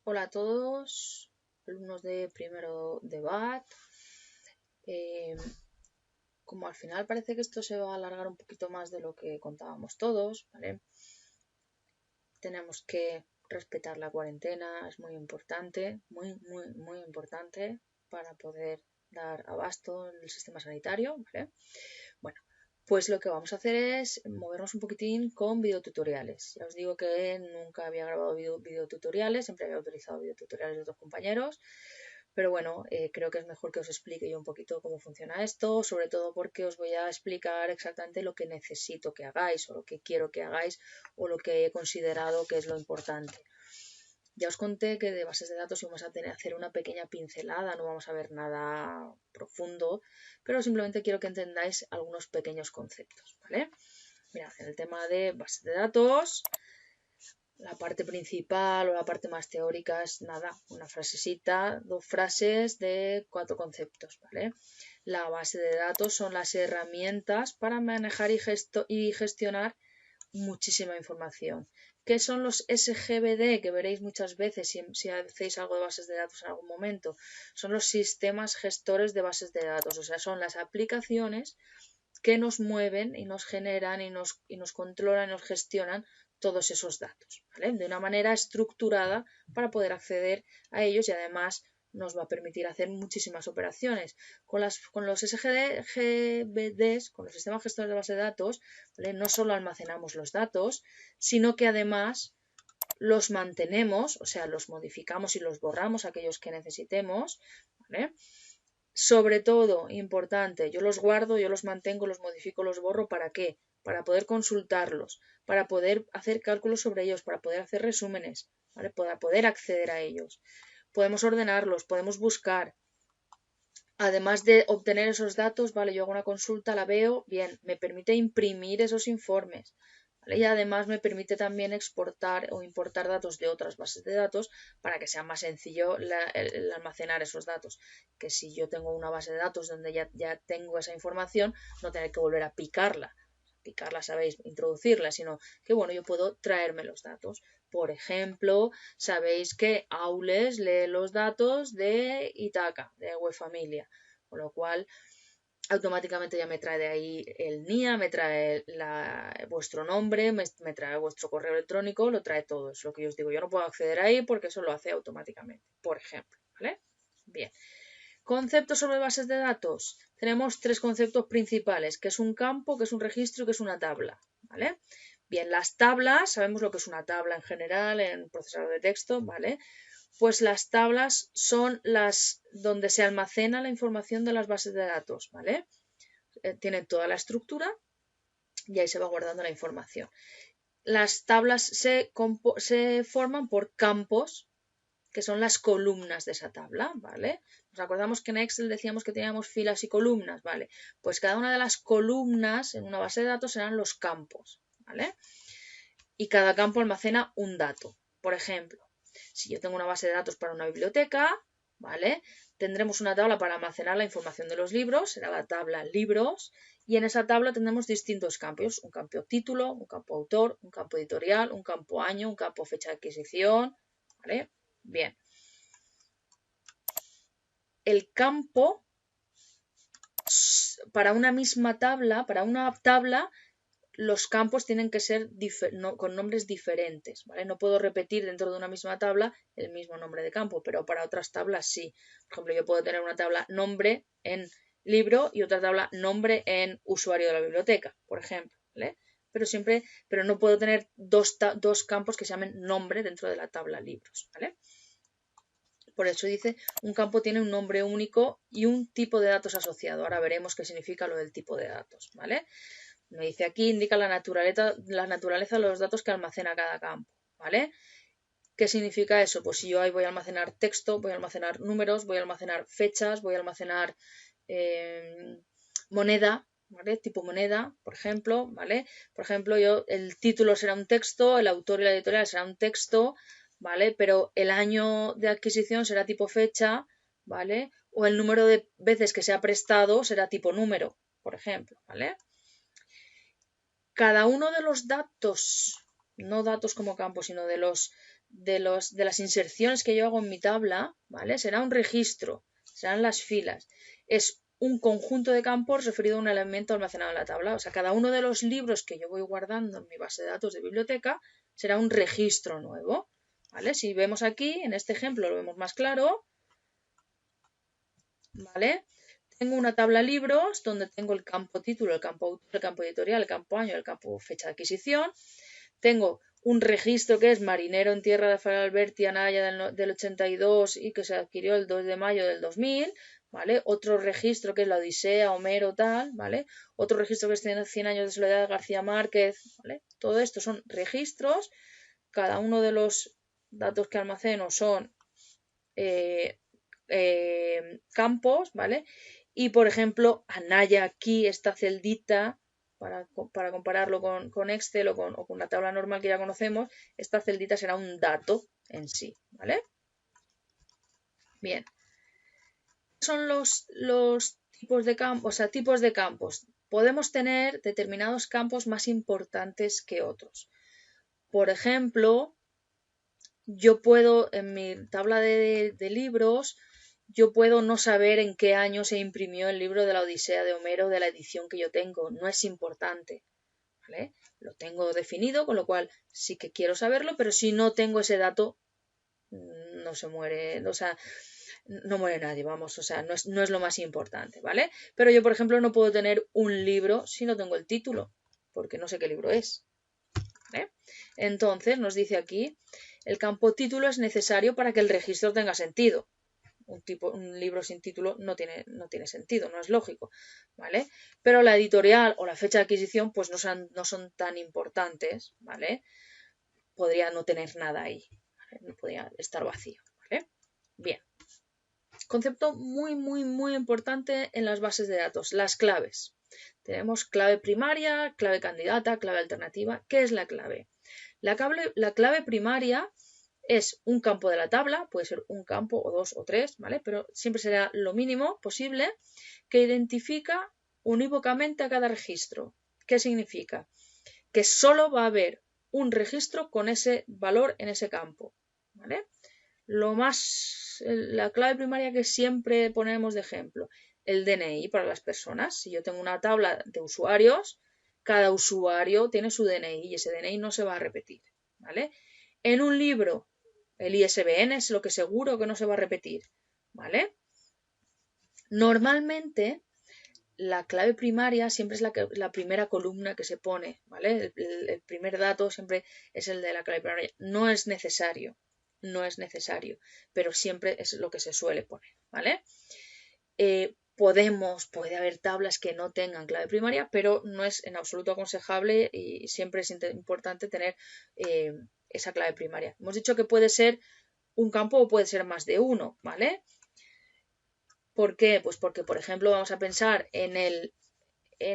Hola a todos, alumnos de primero de BAT. Como al final parece que esto se va a alargar un poquito más de lo que contábamos todos, ¿vale? Tenemos que respetar la cuarentena, es muy importante, muy importante para poder dar abasto en el sistema sanitario, ¿vale? Bueno, pues lo que vamos a hacer es movernos un poquitín con videotutoriales. Ya os digo que nunca había grabado videotutoriales, siempre había utilizado videotutoriales de otros compañeros, pero bueno, creo que es mejor que os explique yo un poquito cómo funciona esto, sobre todo porque os voy a explicar exactamente lo que necesito que hagáis o lo que quiero que hagáis o lo que he considerado que es lo importante. Ya os conté que de bases de datos íbamos a hacer una pequeña pincelada, no vamos a ver nada profundo, pero simplemente quiero que entendáis algunos pequeños conceptos, ¿vale? Mirad, en el tema de bases de datos, la parte principal o la parte más teórica es nada, una frasecita, dos frases de 4 conceptos, ¿vale? La base de datos son las herramientas para manejar y gestionar muchísima información. ¿Qué son los SGBD? Que veréis muchas veces si hacéis algo de bases de datos en algún momento. Son los sistemas gestores de bases de datos, o sea, son las aplicaciones que nos mueven y nos generan y nos controlan y nos gestionan todos esos datos, ¿vale? De una manera estructurada para poder acceder a ellos y además nos va a permitir hacer muchísimas operaciones. Con los SGBDs, con los sistemas gestores de base de datos, ¿vale? No solo almacenamos los datos, sino que además los mantenemos, o sea, los modificamos y los borramos aquellos que necesitemos, ¿vale? Sobre todo, importante, yo los guardo, yo los mantengo, los modifico, los borro, ¿para qué? Para poder consultarlos, para poder hacer cálculos sobre ellos, para poder hacer resúmenes, ¿vale? Para poder acceder a ellos. Podemos ordenarlos, podemos buscar. Además de obtener esos datos, vale, yo hago una consulta, la veo, bien, me permite imprimir esos informes, ¿vale? Y además me permite también exportar o importar datos de otras bases de datos para que sea más sencillo el almacenar esos datos. Que si yo tengo una base de datos donde ya tengo esa información, no tener que volver a picarla, sabéis, introducirla, sino que bueno, yo puedo traerme los datos. Por ejemplo, sabéis que Aules lee los datos de Itaca, de Webfamilia, con lo cual automáticamente ya me trae de ahí el NIA, me trae vuestro nombre, me trae vuestro correo electrónico, lo trae todo. Es lo que yo os digo. Yo no puedo acceder ahí porque eso lo hace automáticamente, por ejemplo, ¿vale? Bien. Conceptos sobre bases de datos. Tenemos 3 conceptos principales, que es un campo, que es un registro y que es una tabla, ¿vale? Bien, las tablas, sabemos lo que es una tabla en general en procesador de texto, ¿vale? Pues las tablas son las donde se almacena la información de las bases de datos, ¿vale? Tienen toda la estructura y ahí se va guardando la información. Las tablas se forman por campos, que son las columnas de esa tabla, ¿vale? Nos acordamos que en Excel decíamos que teníamos filas y columnas, ¿vale? Pues cada una de las columnas en una base de datos serán los campos, ¿vale? Y cada campo almacena un dato. Por ejemplo, si yo tengo una base de datos para una biblioteca, ¿vale? Tendremos una tabla para almacenar la información de los libros, será la tabla libros, y en esa tabla tendremos distintos campos, un campo título, un campo autor, un campo editorial, un campo año, un campo fecha de adquisición, ¿vale? Bien. El campo, para una misma tabla, los campos tienen que ser con nombres diferentes, ¿vale? No puedo repetir dentro de una misma tabla el mismo nombre de campo, pero para otras tablas sí. Por ejemplo, yo puedo tener una tabla nombre en libro y otra tabla nombre en usuario de la biblioteca, por ejemplo, ¿vale? Pero no puedo tener dos campos que se llamen nombre dentro de la tabla libros, ¿vale? Por eso dice, un campo tiene un nombre único y un tipo de datos asociado. Ahora veremos qué significa lo del tipo de datos, ¿vale? Me dice aquí, indica la naturaleza de los datos que almacena cada campo, ¿vale? ¿Qué significa eso? Pues si yo ahí voy a almacenar texto, voy a almacenar números, voy a almacenar fechas, voy a almacenar moneda, ¿vale? Tipo moneda, por ejemplo, ¿vale? Por ejemplo, el título será un texto, el autor y la editorial será un texto, ¿vale? Pero el año de adquisición será tipo fecha, ¿vale? O el número de veces que se ha prestado será tipo número, por ejemplo, ¿vale? Cada uno de los datos, no datos como campo, sino de los de las inserciones que yo hago en mi tabla, ¿vale? Será un registro, serán las filas. Es un conjunto de campos referido a un elemento almacenado en la tabla. O sea, cada uno de los libros que yo voy guardando en mi base de datos de biblioteca será un registro nuevo, ¿vale? Si vemos aquí, en este ejemplo lo vemos más claro, ¿vale? Tengo una tabla libros donde tengo el campo título, el campo autor, el campo editorial, el campo año, el campo fecha de adquisición. Tengo un registro que es Marinero en tierra de Rafael Alberti, Anaya del 82 y que se adquirió el 2 de mayo del 2000, ¿vale? Otro registro que es la Odisea, Homero, tal, ¿vale? Otro registro que es 100 años de soledad de García Márquez, ¿vale? Todo esto son registros. Cada uno de los datos que almaceno son campos, ¿vale? Y por ejemplo, Anaya aquí, esta celdita, para compararlo con Excel o con la tabla normal que ya conocemos, esta celdita será un dato en sí, ¿vale? Bien. Son los tipos de campos, o sea, tipos de campos. Podemos tener determinados campos más importantes que otros. Por ejemplo, yo puedo, en mi tabla de libros, yo puedo no saber en qué año se imprimió el libro de la Odisea de Homero de la edición que yo tengo. No es importante, ¿vale? Lo tengo definido, con lo cual sí que quiero saberlo, pero si no tengo ese dato, no se muere, o sea, no muere nadie, vamos, o sea, no es lo más importante, ¿vale? Pero yo, por ejemplo, no puedo tener un libro si no tengo el título, porque no sé qué libro es, ¿vale? Entonces, nos dice aquí, el campo título es necesario para que el registro tenga sentido. Un libro sin título no tiene sentido, no es lógico, ¿vale? Pero la editorial o la fecha de adquisición pues no son tan importantes, ¿vale? Podría no tener nada ahí, ¿vale? No podría estar vacío, ¿vale? Bien. Concepto muy importante en las bases de datos, las claves. Tenemos clave primaria, clave candidata, clave alternativa. ¿Qué es la clave? La clave primaria es un campo de la tabla, puede ser un campo o dos o tres, ¿vale? Pero siempre será lo mínimo posible, que identifica unívocamente a cada registro. ¿Qué significa? Que solo va a haber un registro con ese valor en ese campo, ¿vale? La clave primaria que siempre ponemos de ejemplo, el DNI para las personas. Si yo tengo una tabla de usuarios, cada usuario tiene su DNI y ese DNI no se va a repetir, ¿vale? En un libro, el ISBN es lo que seguro que no se va a repetir, ¿vale? Normalmente, la clave primaria siempre es la primera columna que se pone, ¿vale? El primer dato siempre es el de la clave primaria. No es necesario, pero siempre es lo que se suele poner, ¿vale? Puede haber tablas que no tengan clave primaria, pero no es en absoluto aconsejable y siempre es importante tener esa clave primaria. Hemos dicho que puede ser un campo o puede ser más de uno, ¿vale? ¿Por qué? Pues porque, por ejemplo, vamos a pensar en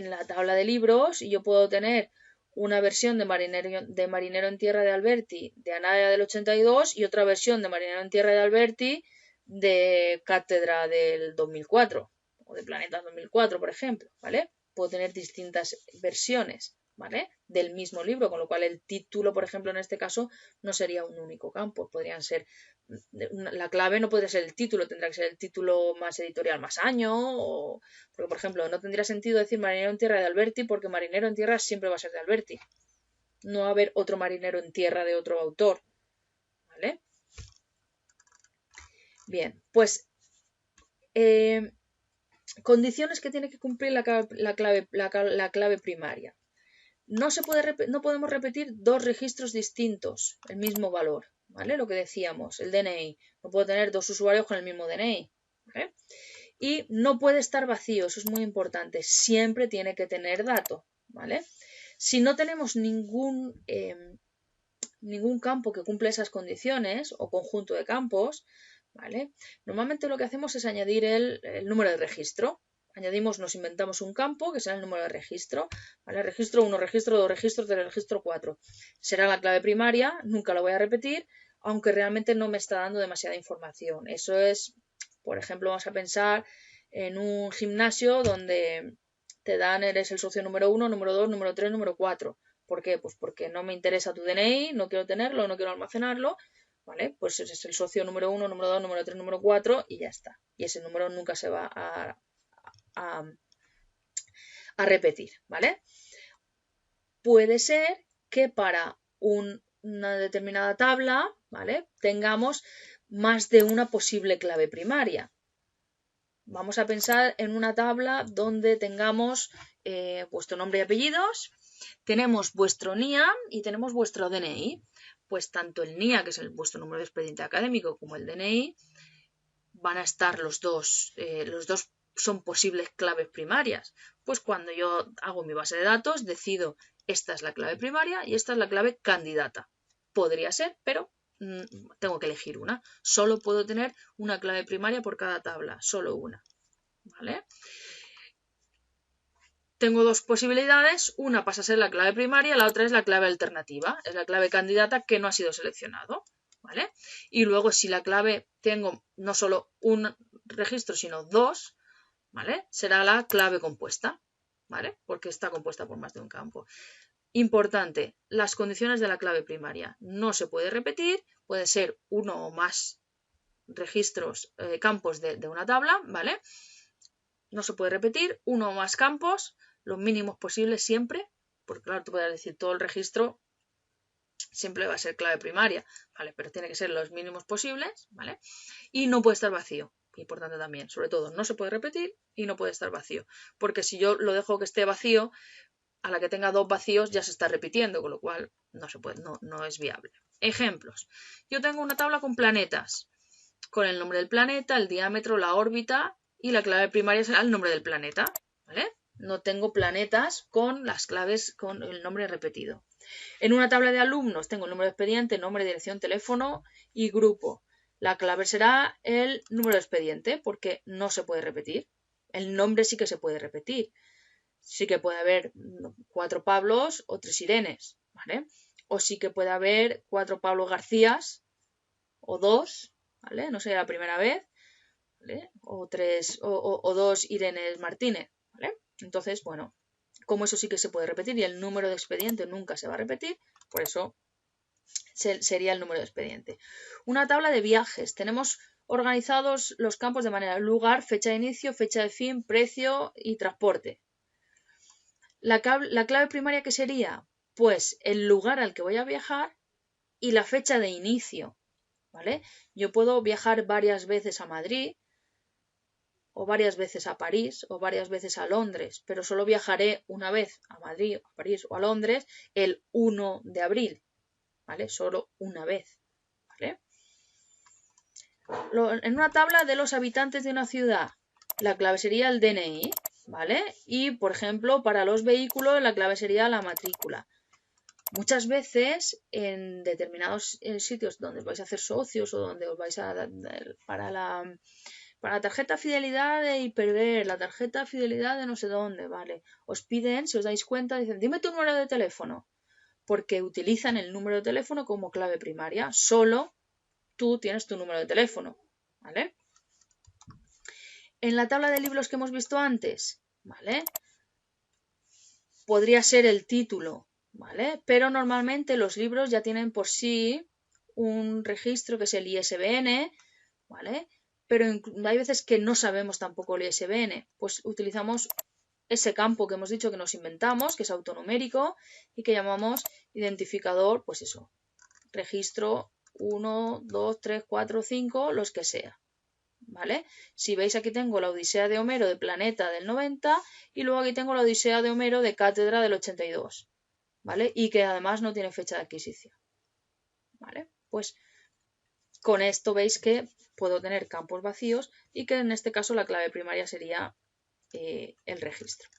la tabla de libros y yo puedo tener una versión de Marinero en tierra de Alberti de Anaya del 82 y otra versión de Marinero en tierra de Alberti de Cátedra del 2004 o de Planeta 2004, por ejemplo, ¿vale? Puedo tener distintas versiones, ¿vale? Del mismo libro, con lo cual el título, por ejemplo, en este caso, no sería un único campo, podrían ser la clave no podría ser el título, tendrá que ser el título más editorial más año, porque por ejemplo no tendría sentido decir Marinero en tierra de Alberti porque Marinero en tierra siempre va a ser de Alberti. No va a haber otro Marinero en tierra de otro autor, ¿vale? Bien, pues condiciones que tiene que cumplir la clave primaria. No podemos repetir dos registros distintos, el mismo valor, ¿vale? Lo que decíamos, el DNI. No puedo tener dos usuarios con el mismo DNI, ¿vale? Y no puede estar vacío, eso es muy importante. Siempre tiene que tener dato, ¿vale? Si no tenemos ningún campo que cumple esas condiciones o conjunto de campos, ¿vale? Normalmente lo que hacemos es añadir el número de registro. Nos inventamos un campo que será el número de registro, ¿vale? Registro 1, registro 2, registro 3, registro 4. Será la clave primaria, nunca la voy a repetir, aunque realmente no me está dando demasiada información. Eso es, por ejemplo, vamos a pensar en un gimnasio donde te dan, eres el socio número 1, número 2, número 3, número 4. ¿Por qué? Pues porque no me interesa tu DNI, no quiero tenerlo, no quiero almacenarlo, ¿vale? Pues ese es el socio número 1, número 2, número 3, número 4 y ya está. Y ese número nunca se va a repetir, ¿vale? Puede ser que para una determinada tabla, ¿vale? Tengamos más de una posible clave primaria. Vamos a pensar en una tabla donde tengamos vuestro nombre y apellidos, tenemos vuestro NIA y tenemos vuestro DNI. Pues tanto el NIA, que es vuestro número de expediente académico, como el DNI, van a estar los dos son posibles claves primarias. Pues cuando yo hago mi base de datos, decido esta es la clave primaria y esta es la clave candidata. Podría ser, pero tengo que elegir una. Solo puedo tener una clave primaria por cada tabla, solo una. ¿Vale? Tengo dos posibilidades, una pasa a ser la clave primaria, la otra es la clave alternativa, es la clave candidata que no ha sido seleccionado. ¿Vale? Y luego si la clave tengo no solo un registro, sino dos, ¿vale? Será la clave compuesta, ¿vale? Porque está compuesta por más de un campo. Importante, las condiciones de la clave primaria. No se puede repetir, puede ser uno o más registros, campos de una tabla, ¿vale? No se puede repetir, uno o más campos, los mínimos posibles siempre, porque claro, tú puedes decir todo el registro siempre va a ser clave primaria, ¿vale? Pero tiene que ser los mínimos posibles, ¿vale? Y no puede estar vacío, importante también, sobre todo, no se puede repetir y no puede estar vacío, porque si yo lo dejo que esté vacío, a la que tenga dos vacíos ya se está repitiendo, con lo cual no se puede, no es viable. Ejemplos. Yo tengo una tabla con planetas, con el nombre del planeta, el diámetro, la órbita y la clave primaria será el nombre del planeta, ¿vale? No tengo planetas con las claves con el nombre repetido. En una tabla de alumnos tengo el número de expediente, nombre, dirección, teléfono y grupo. La clave será el número de expediente porque no se puede repetir. El nombre sí que se puede repetir. Sí que puede haber 4 Pablos o 3 Irenes, ¿vale? O sí que puede haber 4 Pablo Garcías o 2, ¿vale? No sé, la primera vez, ¿vale? O 3 o 2 Irenes Martínez, ¿vale? Entonces, bueno, como eso sí que se puede repetir y el número de expediente nunca se va a repetir, por eso sería el número de expediente. Una tabla de viajes. Tenemos organizados los campos de manera lugar, fecha de inicio, fecha de fin, precio y transporte. La clave primaria, ¿qué sería? Pues el lugar al que voy a viajar y la fecha de inicio, ¿vale? Yo puedo viajar varias veces a Madrid o varias veces a París o varias veces a Londres, pero solo viajaré una vez a Madrid, a París o a Londres el 1 de abril, ¿vale? Solo una vez, ¿vale? En una tabla de los habitantes de una ciudad, la clave sería el DNI, ¿vale? Y, por ejemplo, para los vehículos la clave sería la matrícula. Muchas veces en determinados sitios donde os vais a hacer socios o donde os vais a para la tarjeta fidelidad de Hiperver, la tarjeta fidelidad de no sé dónde, ¿vale? Os piden, si os dais cuenta, dicen, dime tu número de teléfono, porque utilizan el número de teléfono como clave primaria. Solo tú tienes tu número de teléfono, ¿vale? En la tabla de libros que hemos visto antes, ¿vale? Podría ser el título, ¿vale? Pero normalmente los libros ya tienen por sí un registro que es el ISBN, ¿vale? Pero hay veces que no sabemos tampoco el ISBN, pues utilizamos ese campo que hemos dicho que nos inventamos, que es autonumérico y que llamamos identificador, pues eso, registro 1, 2, 3, 4, 5, los que sea, ¿vale? Si veis aquí tengo la Odisea de Homero de Planeta del 90 y luego aquí tengo la Odisea de Homero de Cátedra del 82, ¿vale? Y que además no tiene fecha de adquisición, ¿vale? Pues con esto veis que puedo tener campos vacíos y que en este caso la clave primaria sería el registro.